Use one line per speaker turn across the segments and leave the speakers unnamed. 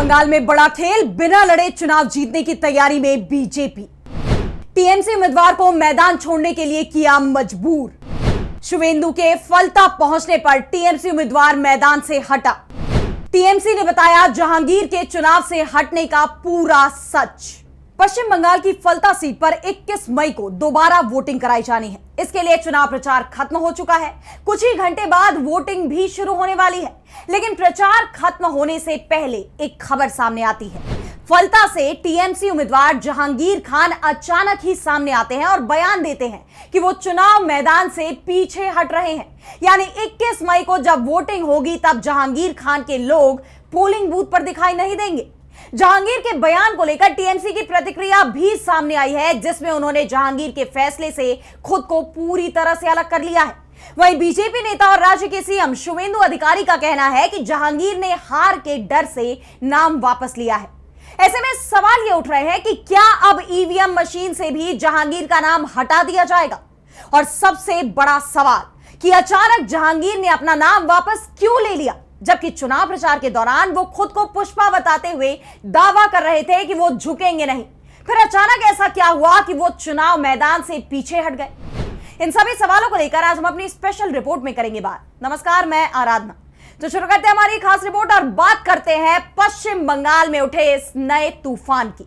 बंगाल में बड़ा खेल, बिना लड़े चुनाव जीतने की तैयारी में बीजेपी। टीएमसी उम्मीदवार को मैदान छोड़ने के लिए किया मजबूर। शुवेंदु के फलता पहुंचने पर टीएमसी उम्मीदवार मैदान से हटा। टीएमसी ने बताया जहांगीर के चुनाव से हटने का पूरा सच। पश्चिम बंगाल की फलता सीट पर 21 मई को दोबारा वोटिंग कराई जानी है। इसके लिए चुनाव प्रचार खत्म हो चुका है। कुछ ही घंटे बाद वोटिंग भी शुरू होने वाली है, लेकिन प्रचार खत्म होने से पहले एक खबर सामने आती है। फलता से टीएमसी उम्मीदवार जहांगीर खान अचानक ही सामने आते हैं और बयान देते हैं कि वो चुनाव मैदान से पीछे हट रहे हैं। यानी 21 मई को जब वोटिंग होगी तब जहांगीर खान के लोग पोलिंग बूथ पर दिखाई नहीं देंगे। जहांगीर के बयान को लेकर टीएमसी की प्रतिक्रिया भी सामने आई है, जिसमें उन्होंने जहांगीर के फैसले से खुद को पूरी तरह से अलग कर लिया है। वहीं बीजेपी नेता और राज्य के सीएम शुवेंदु अधिकारी का कहना है कि जहांगीर ने हार के डर से नाम वापस लिया है। ऐसे में सवाल ये उठ रहे हैं कि क्या अब ईवीएम मशीन से भी जहांगीर का नाम हटा दिया जाएगा? और सबसे बड़ा सवाल कि अचानक जहांगीर ने अपना नाम वापस क्यों ले लिया, जबकि चुनाव प्रचार के दौरान वो खुद को पुष्पा बताते हुए दावा कर रहे थे कि वो झुकेंगे नहीं। फिर अचानक ऐसा क्या हुआ कि वो चुनाव मैदान से पीछे हट गए? इन सभी सवालों को लेकर आज हम अपनी स्पेशल रिपोर्ट में करेंगे बात। नमस्कार, मैं आराधना। तो शुरू करते हैं हमारी खास रिपोर्ट और बात करते हैं पश्चिम बंगाल में उठे इस नए तूफान की।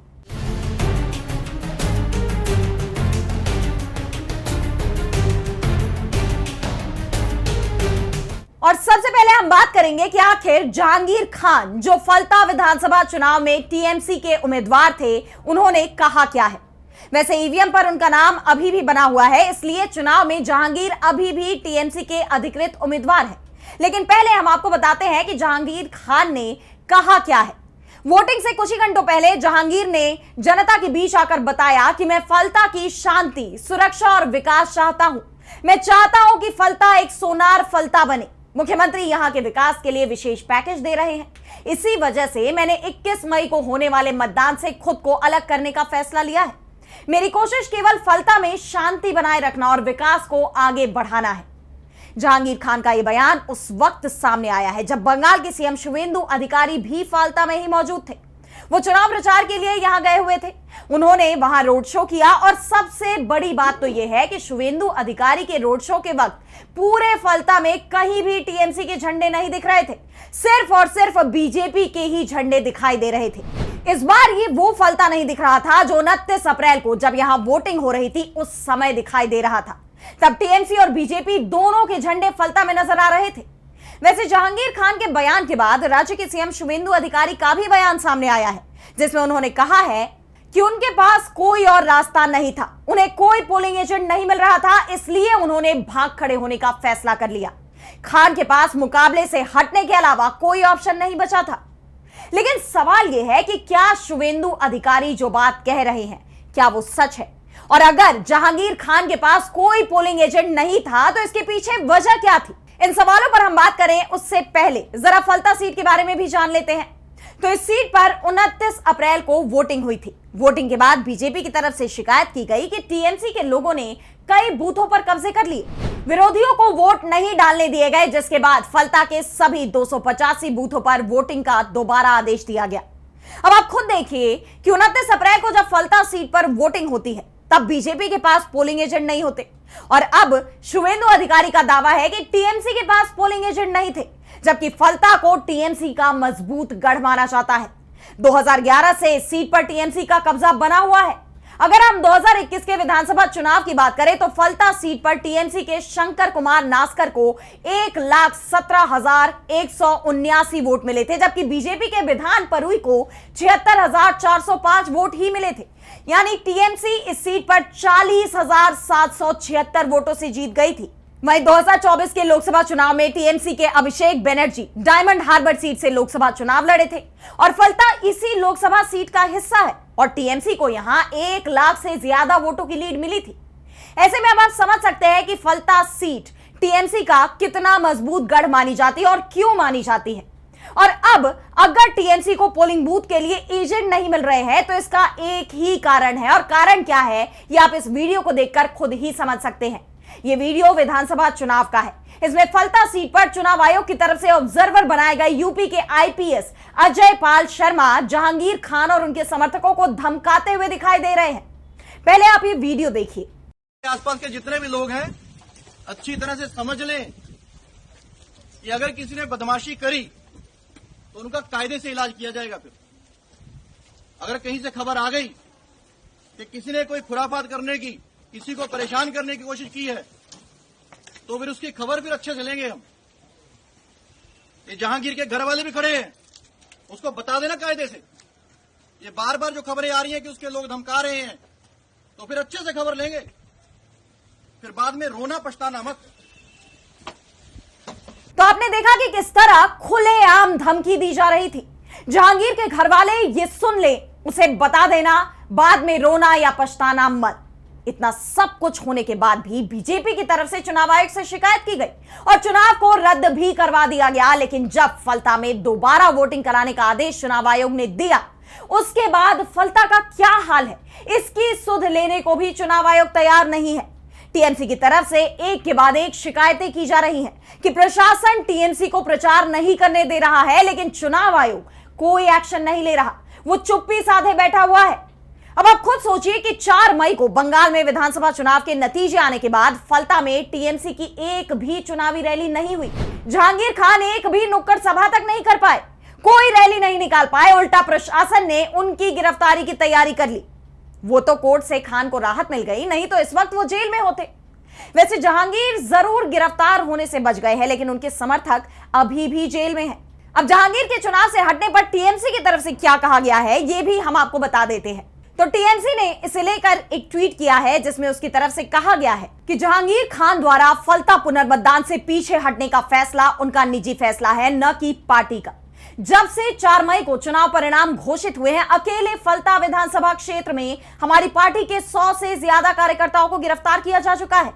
और सबसे पहले हम बात करेंगे कि आखिर जहांगीर खान, जो फलता विधानसभा चुनाव में टीएमसी के उम्मीदवार थे, उन्होंने कहा क्या है। वैसे ईवीएम पर उनका नाम अभी भी बना हुआ है, इसलिए चुनाव में जहांगीर अभी भी टीएमसी के अधिकृत उम्मीदवार हैं। लेकिन पहले हम आपको बताते हैं कि जहांगीर खान ने कहा क्या है। वोटिंग से कुछ ही घंटों पहले जहांगीर ने जनता के बीच आकर बताया कि मैं फलता की शांति, सुरक्षा और विकास चाहता हूं। मैं चाहता हूं कि फलता एक सोनार फलता बने। मुख्यमंत्री यहां के विकास के लिए विशेष पैकेज दे रहे हैं। इसी वजह से मैंने 21 मई को होने वाले मतदान से खुद को अलग करने का फैसला लिया है। मेरी कोशिश केवल फलता में शांति बनाए रखना और विकास को आगे बढ़ाना है। जहांगीर खान का यह बयान उस वक्त सामने आया है जब बंगाल के सीएम शुवेंदु अधिकारी भी फलता में ही मौजूद थे। वो चुनाव प्रचार के लिए यहां गए हुए थे। उन्होंने वहां रोड शो किया और सबसे बड़ी बात तो यह है कि शुवेंदु अधिकारी के रोड शो के वक्त पूरे फलता में कहीं भी टीएमसी के झंडे नहीं दिख रहे थे। सिर्फ और सिर्फ बीजेपी के ही झंडे दिखाई दे रहे थे। इस बार ये वो फलता नहीं दिख रहा था जो 29 अप्रैल को जब यहां वोटिंग हो रही थी उस समय दिखाई दे रहा था। तब टीएमसी और बीजेपी दोनों के झंडे फलता में नजर आ रहे थे। वैसे जहांगीर खान के बयान के बाद राज्य के सीएम शुवेंदु अधिकारी का भी बयान सामने आया है, जिसमें उन्होंने कहा है कि उनके पास कोई और रास्ता नहीं था। उन्हें कोई पोलिंग एजेंट नहीं मिल रहा था, इसलिए उन्होंने भाग खड़े होने का फैसला कर लिया। खान के पास मुकाबले से हटने के अलावा कोई ऑप्शन नहीं बचा था। लेकिन सवाल यह है कि क्या शुवेंदु अधिकारी जो बात कह रहे हैं, क्या वो सच है? और अगर जहांगीर खान के पास कोई पोलिंग एजेंट नहीं था तो इसके पीछे वजह क्या थी? इन सवालों पर हम बात करें उससे पहले जरा फलता सीट के बारे में भी जान लेते हैं। तो इस सीट पर 29 अप्रैल को वोटिंग हुई थी। वोटिंग के बाद बीजेपी की तरफ से शिकायत की गई कि टीएमसी के लोगों ने कई बूथों पर कब्जे कर लिए। विरोधियों को वोट नहीं डालने दिए गए, जिसके बाद फलता के सभी 285 बूथों पर वोटिंग का दोबारा आदेश दिया गया। अब आप खुद देखिए कि 29 अप्रैल को जब फलता सीट पर वोटिंग होती है तब बीजेपी के पास पोलिंग एजेंट नहीं होते, और अब शुवेंदु अधिकारी का दावा है कि टीएमसी के पास पोलिंग एजेंट नहीं थे, जबकि फलता को टीएमसी का मजबूत गढ़ माना जाता है। 2011 से इस सीट पर टीएमसी का कब्जा बना हुआ है। अगर हम 2021 के विधानसभा चुनाव की बात करें तो फलता सीट पर टीएमसी के शंकर कुमार नास्कर को 1,17,179 वोट मिले थे, जबकि बीजेपी के विधान परुई को 76,405 वोट ही मिले थे। यानी टीएमसी इस सीट पर 40,776 वोटों से जीत गई थी। वहीं 2024 के लोकसभा चुनाव में टीएमसी के Abhishek Banerjee diamond harbour seat से लोकसभा चुनाव लड़े थे और फलता इसी लोकसभा सीट का हिस्सा है और टीएमसी को यहां 1 लाख से ज्यादा वोटों की लीड मिली थी। ऐसे में अब आप समझ सकते हैं कि फलता सीट टीएमसी का कितना मजबूत गढ़ मानी जाती है और क्यों मानी जाती है। और अब अगर टीएमसी को पोलिंग बूथ के लिए एजेंट नहीं मिल रहे हैं तो इसका एक ही कारण है, और कारण क्या है ये आप इस वीडियो को देखकर खुद ही समझ सकते हैं। ये वीडियो विधानसभा चुनाव का है। इसमें फलता सीट पर चुनाव आयोग की तरफ से ऑब्जर्वर बनाए गए यूपी के आईपीएस अजय पाल शर्मा जहांगीर खान और उनके समर्थकों को धमकाते हुए दिखाई दे रहे हैं। पहले आप ये वीडियो देखिए।
आसपास के जितने भी लोग हैं अच्छी तरह से समझ लें कि अगर किसी ने बदमाशी करी तो उनका कायदे से इलाज किया जाएगा। फिर अगर कहीं से खबर आ गई कि किसी ने कोई खुराफात करने की, किसी को परेशान करने की कोशिश की है, तो फिर उसकी खबर फिर अच्छे से लेंगे हम। ये जहांगीर के घर वाले भी खड़े हैं, उसको बता देना कायदे से। ये बार बार जो खबरें आ रही हैं कि उसके लोग धमका रहे हैं, तो फिर अच्छे से खबर लेंगे, फिर बाद में रोना पछताना मत।
तो आपने देखा कि किस तरह खुलेआम धमकी दी जा रही थी। जहांगीर के घर वाले ये सुन ले, उसे बता देना, बाद में रोना या पछताना मत। इतना सब कुछ होने के बाद भी बीजेपी की तरफ से चुनाव आयोग से शिकायत की गई और चुनाव को रद्द भी करवा दिया गया। लेकिन जब फलता में दोबारा वोटिंग कराने का आदेश चुनाव आयोग ने दिया, उसके बाद फलता का क्या हाल है, इसकी सुध लेने को भी चुनाव आयोग तैयार नहीं है। टीएमसी की तरफ से एक के बाद एक शिकायतें की जा रही हैं कि प्रशासन टीएमसी को प्रचार नहीं करने दे रहा है, लेकिन चुनाव आयोग कोई एक्शन नहीं ले रहा, वो चुप्पी साधे बैठा हुआ है। अब आप खुद सोचिए कि 4 मई को बंगाल में विधानसभा चुनाव के नतीजे आने के बाद फलता में टीएमसी की एक भी चुनावी रैली नहीं हुई। जहांगीर खान एक भी नुक्कड़ सभा तक नहीं कर पाए, कोई रैली नहीं निकाल पाए। उल्टा प्रशासन ने उनकी गिरफ्तारी की तैयारी कर ली। वो तो कोर्ट से खान को राहत मिल गई, नहीं तो इस वक्त वो जेल में होते। वैसे जहांगीर जरूर गिरफ्तार होने से बच गए हैं, लेकिन उनके समर्थक अभी भी जेल में हैं। अब जहांगीर के चुनाव से हटने पर टीएमसी की तरफ से क्या कहा गया है, ये भी हम आपको बता देते हैं। तो टीएमसी ने इसे लेकर एक ट्वीट किया है, जिसमें उसकी तरफ से कहा गया है कि जहांगीर खान द्वारा फलता पुनर्मतदान से पीछे हटने का फैसला उनका निजी फैसला है, न कि पार्टी का। जब से 4 मई को चुनाव परिणाम घोषित हुए हैं, अकेले फलता विधानसभा क्षेत्र में हमारी पार्टी के 100 से ज्यादा कार्यकर्ताओं को गिरफ्तार किया जा चुका है।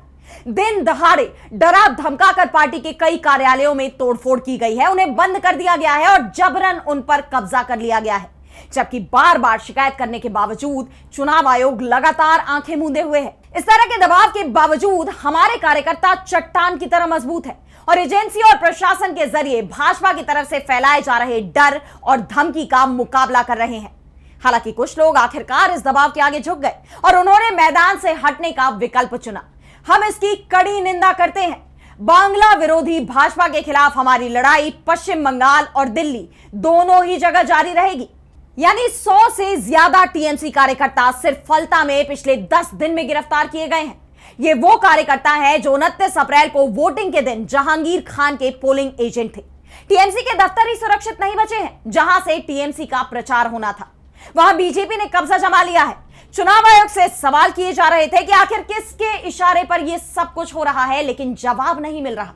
दिन दहाड़े डरा धमकाकर पार्टी के कई कार्यालयों में तोड़फोड़ की गई है, उन्हें बंद कर दिया गया है और जबरन उन पर कब्जा कर लिया गया है। जबकि बार बार शिकायत करने के बावजूद चुनाव आयोग लगातार आंखें मूंदे हुए है। इस तरह के दबाव के बावजूद हमारे कार्यकर्ता चट्टान की तरह मजबूत है और एजेंसी और प्रशासन के जरिए भाजपा की तरफ से फैलाए जा रहे डर और धमकी का मुकाबला कर रहे हैं। हालांकि कुछ लोग आखिरकार इस दबाव के आगे झुक गए और उन्होंने मैदान से हटने का विकल्प चुना। हम इसकी कड़ी निंदा करते हैं। बांग्ला विरोधी भाजपा के खिलाफ हमारी लड़ाई पश्चिम बंगाल और दिल्ली दोनों ही जगह जारी रहेगी। यानी 100 से ज्यादा टीएमसी कार्यकर्ता सिर्फ फलता में पिछले 10 दिन में गिरफ्तार किए गए हैं। ये वो कार्यकर्ता है जो 29 अप्रैल को वोटिंग के दिन जहांगीर खान के पोलिंग एजेंट थे। टीएमसी के दफ्तर ही सुरक्षित नहीं बचे हैं, जहां से टीएमसी का प्रचार होना था। वहां बीजेपी ने कब्जा जमा लिया है। चुनाव आयोग से सवाल किए जा रहे थे कि आखिर किसके इशारे पर यह सब कुछ हो रहा है, लेकिन जवाब नहीं मिल रहा।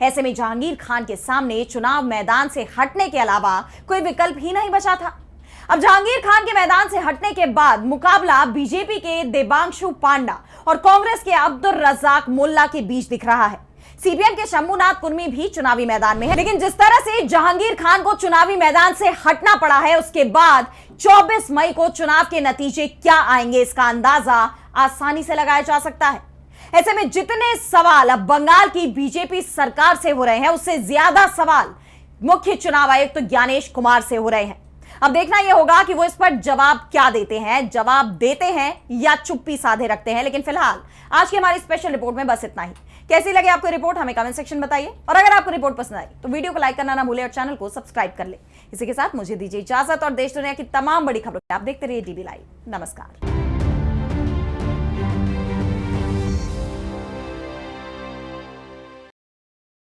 ऐसे में जहांगीर खान के सामने चुनाव मैदान से हटने के अलावा कोई विकल्प ही नहीं बचा था। अब जहांगीर खान के मैदान से हटने के बाद मुकाबला बीजेपी के देबांशु पांडा और कांग्रेस के अब्दुल रज्जाक मोल्ला के बीच दिख रहा है। सीपीएम के शंभुनाथ कुर्मी भी चुनावी मैदान में है, लेकिन जिस तरह से जहांगीर खान को चुनावी मैदान से हटना पड़ा है, उसके बाद 24 मई को चुनाव के नतीजे क्या आएंगे, इसका अंदाजा आसानी से लगाया जा सकता है। ऐसे में जितने सवाल अब बंगाल की बीजेपी सरकार से हो रहे हैं, उससे ज्यादा सवाल मुख्य चुनाव आयुक्त ज्ञानेश कुमार से हो रहे हैं। अब देखना यह होगा कि वो इस पर जवाब क्या देते हैं, जवाब देते हैं या चुप्पी साधे रखते हैं। लेकिन फिलहाल आज की हमारी स्पेशल रिपोर्ट में बस इतना ही। कैसी लगे आपको रिपोर्ट, हमें कमेंट सेक्शन बताइए। और अगर आपको रिपोर्ट पसंद आई तो वीडियो को लाइक करना ना भूलें और चैनल को सब्सक्राइब कर ले। इसी के साथ मुझे दीजिए इजाजत और देश दुनिया की तमाम बड़ी खबरों आप देखते रहिए डीबी लाइव। नमस्कार।